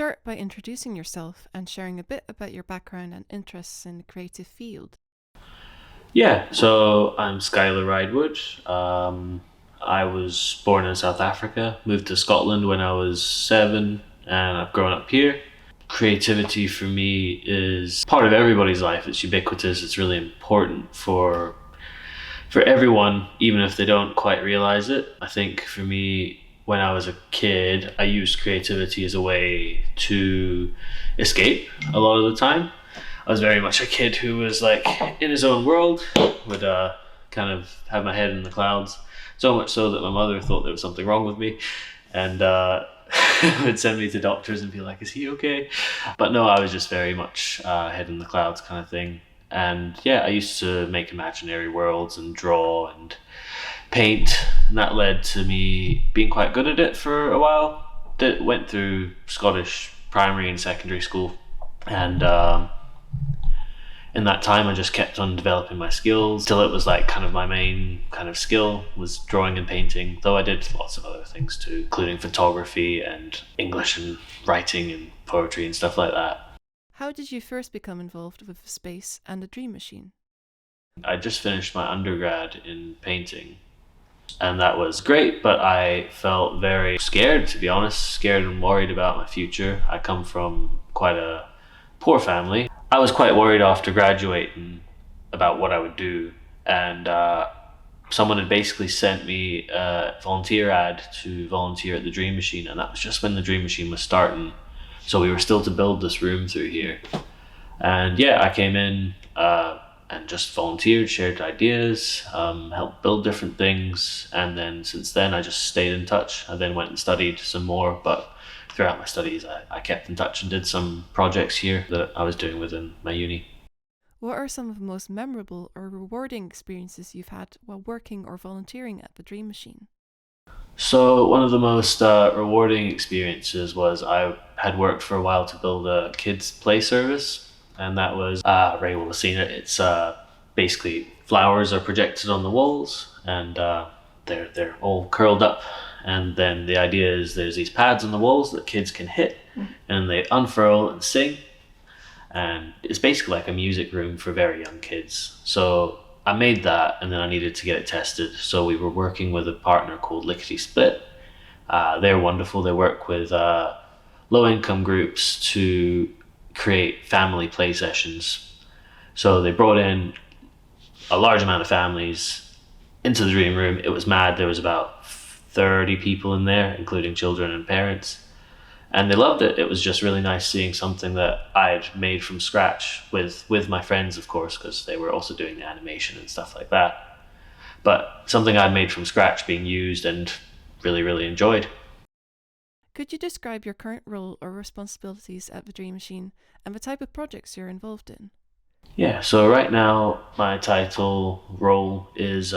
start by introducing yourself and sharing a bit about your background and interests in the creative field? Yeah, so I'm Skyler Ridewood. I was born in South Africa, moved to Scotland when I was 7, and I've grown up here. Creativity for me is part of everybody's life. It's ubiquitous. It's really important for everyone, even if they don't quite realize it. I think for me, when I was a kid, I used creativity as a way to escape a lot of the time. I was very much a kid who was like in his own world, would kind of have my head in the clouds, so much so that my mother thought there was something wrong with me, and would send me to doctors and be like, "Is he okay?" But no, I was just very much head in the clouds kind of thing. And yeah, I used to make imaginary worlds and draw and paint, and that led to me being quite good at it for a while. Went through Scottish primary and secondary school, and in that time I just kept on developing my skills till it was like kind of my main kind of skill was drawing and painting, though I did lots of other things too, including photography and English and writing and poetry and stuff like that. How did you first become involved with the space and the dream machine? I just finished my undergrad in painting, and that was great, but I felt very scared, to be honest, scared and worried about my future. I come from quite a poor family. I was quite worried after graduating about what I would do, and someone had basically sent me a volunteer ad to volunteer at the Dream Machine, and that was just when the Dream Machine was starting. So we were still to build this room through here. And yeah, I came in and just volunteered, shared ideas, helped build different things. And then since then, I just stayed in touch. I then went and studied some more, but throughout my studies, I kept in touch and did some projects here that I was doing within my uni. What are some of the most memorable or rewarding experiences you've had while working or volunteering at the Dream Machine? So one of the most rewarding experiences was I had worked for a while to build a kids play service, and that was Ray will have seen it. It's basically flowers are projected on the walls, and they're all curled up, and then the idea is there's these pads on the walls that kids can hit, and they unfurl and sing, and it's basically like a music room for very young kids. So I made that, and then I needed to get it tested. So we were working with a partner called Phillips-Smith. They're wonderful. They work with low-income groups to create family play sessions. So they brought in a large amount of families into the dream room. It was mad. There was about 30 people in there, including children and parents. And they loved it. It was just really nice seeing something that I'd made from scratch with my friends, of course, because they were also doing the animation and stuff like that. But something I'd made from scratch being used and really, really enjoyed. Could you describe your current role or responsibilities at the Dream Machine and the type of projects you're involved in? Yeah, so right now my title role is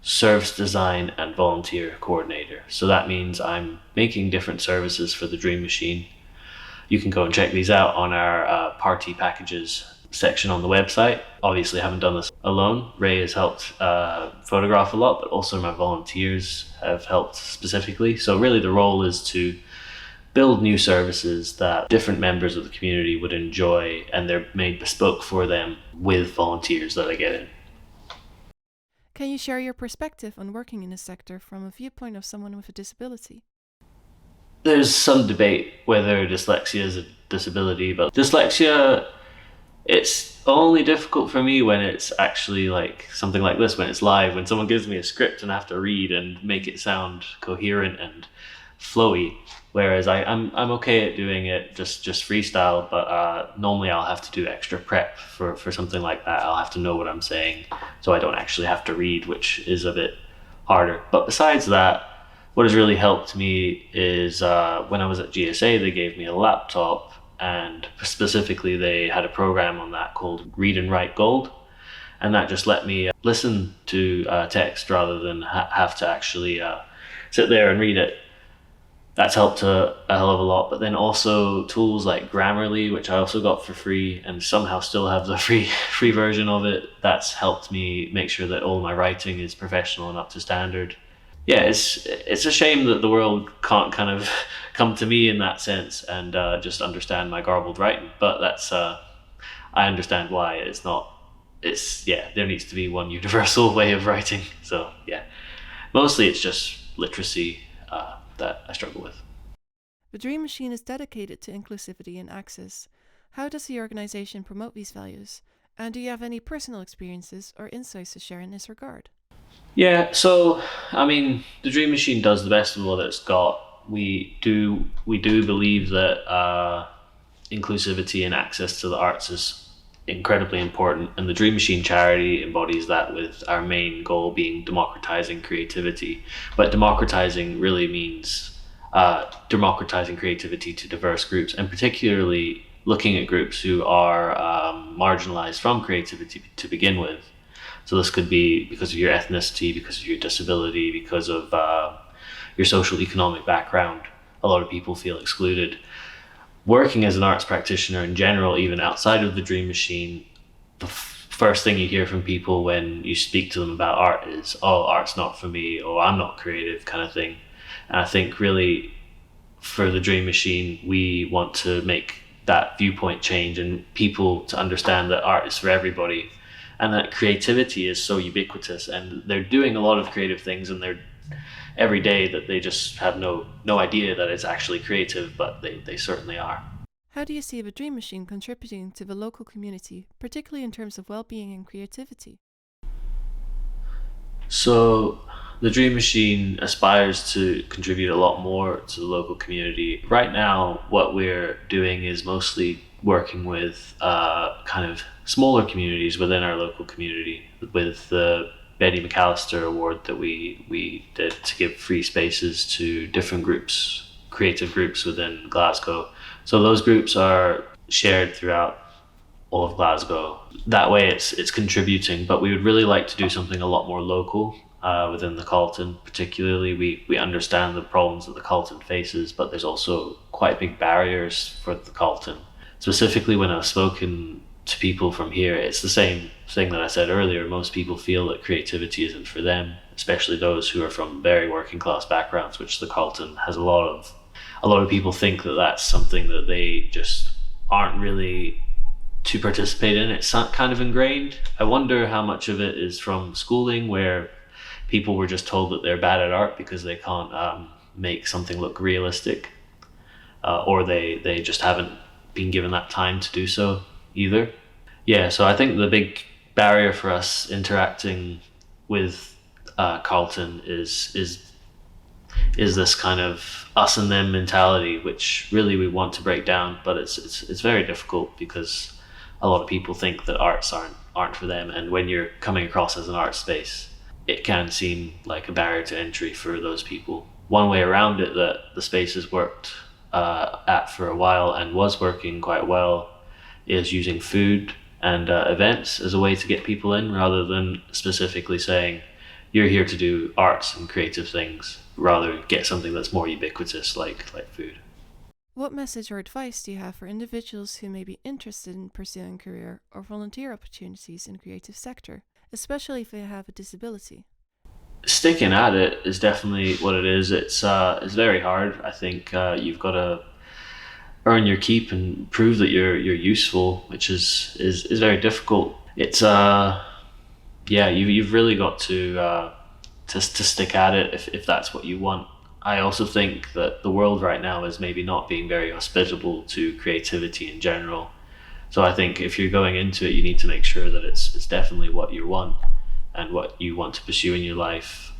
service design and volunteer coordinator. So that means I'm making different services for the Dream Machine. You can go and check these out on our party packages section on the website. Obviously I haven't done this alone. Ray has helped photograph a lot, but also my volunteers have helped specifically. So really the role is to build new services that different members of the community would enjoy, and they're made bespoke for them with volunteers that I get in. Can you share your perspective on working in this sector from a viewpoint of someone with a disability? There's some debate whether dyslexia is a disability, but dyslexia, it's only difficult for me when it's actually like something like this, when it's live, when someone gives me a script and I have to read and make it sound coherent and flowy. Whereas I'm okay at doing it just freestyle, but normally I'll have to do extra prep for something like that. I'll have to know what I'm saying, so I don't actually have to read, which is a bit harder. But besides that, what has really helped me is when I was at GSA, they gave me a laptop, and specifically they had a program on that called Read and Write Gold, and that just let me listen to text rather than have to actually sit there and read it. That's helped a hell of a lot. But then also tools like Grammarly, which I also got for free and somehow still have the free version of it. That's helped me make sure that all my writing is professional and up to standard. Yeah, it's a shame that the world can't kind of come to me in that sense and just understand my garbled writing. But that's I understand why it's not. It's yeah, there needs to be one universal way of writing. So yeah, mostly it's just literacy that I struggle with. The Dream Machine is dedicated to inclusivity and access. How does the organization promote these values? And do you have any personal experiences or insights to share in this regard? Yeah, so I mean, the Dream Machine does the best of what it's got. We do believe that inclusivity and access to the arts is incredibly important, and the Dream Machine charity embodies that with our main goal being democratizing creativity. But democratizing really means democratizing creativity to diverse groups, and particularly looking at groups who are marginalized from creativity to begin with. So this could be because of your ethnicity, because of your disability, because of your social economic background. A lot of people feel excluded. Working as an arts practitioner in general, even outside of the Dream Machine, the first thing you hear from people when you speak to them about art is, "Oh, art's not for me," or "I'm not creative," kind of thing. And I think really for the Dream Machine, we want to make that viewpoint change and people to understand that art is for everybody and that creativity is so ubiquitous and they're doing a lot of creative things and they're every day that they just have no idea that it's actually creative, but they certainly are. How do you see the Dream Machine contributing to the local community, particularly in terms of well-being and creativity? So the Dream Machine aspires to contribute a lot more to the local community. Right now, what we're doing is mostly working with kind of smaller communities within our local community with the Betty McAllister Award that we did to give free spaces to different groups, creative groups within Glasgow. So those groups are shared throughout all of Glasgow. That way, it's contributing. But we would really like to do something a lot more local within the Carlton. Particularly, we understand the problems that the Carlton faces, but there's also quite big barriers for the Carlton. Specifically, when I've spoken to people from here, it's the same thing that I said earlier. Most people feel that creativity isn't for them, especially those who are from very working class backgrounds, which the Carlton has a lot of. A lot of people think that that's something that they just aren't really to participate in. It's kind of ingrained. I wonder how much of it is from schooling where people were just told that they're bad at art because they can't make something look realistic, or they just haven't been given that time to do so either. Yeah, so I think the big barrier for us interacting with Carlton is this kind of us and them mentality, which really we want to break down, but it's very difficult because a lot of people think that arts aren't for them, and when you're coming across as an art space, it can seem like a barrier to entry for those people. One way around it that the space has worked at for a while and was working quite well is using food and events as a way to get people in rather than specifically saying you're here to do arts and creative things, rather get something that's more ubiquitous like food. What message or advice do you have for individuals who may be interested in pursuing career or volunteer opportunities in the creative sector, especially if they have a disability? Sticking at it is definitely what it is. It's very hard. I think you've got to earn your keep and prove that you're useful, which is very difficult. It's yeah, you've really got to stick at it if that's what you want. I also think that the world right now is maybe not being very hospitable to creativity in general. So I think if you're going into it, you need to make sure that it's definitely what you want and what you want to pursue in your life.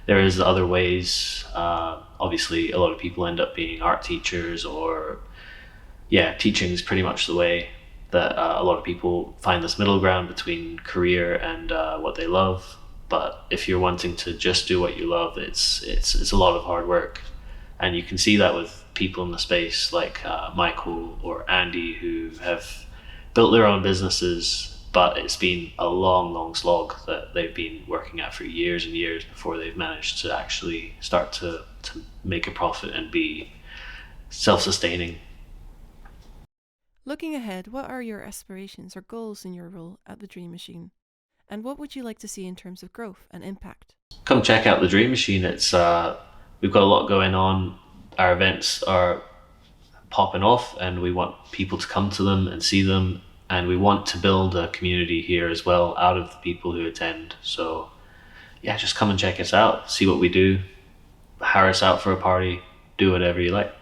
There is other ways. Obviously, a lot of people end up being art teachers, or yeah, teaching is pretty much the way that a lot of people find this middle ground between career and what they love. But if you're wanting to just do what you love, it's a lot of hard work, and you can see that with people in the space like Michael or Andy who have built their own businesses, but it's been a long slog that they've been working at for years and years before they've managed to actually start to make a profit and be self-sustaining. Looking ahead, what are your aspirations or goals in your role at the Dream Machine? And what would you like to see in terms of growth and impact? Come check out the Dream Machine. It's we've got a lot going on. Our events are popping off, and we want people to come to them and see them. And we want to build a community here as well out of the people who attend. So yeah, just come and check us out, see what we do, hire us out for a party, do whatever you like.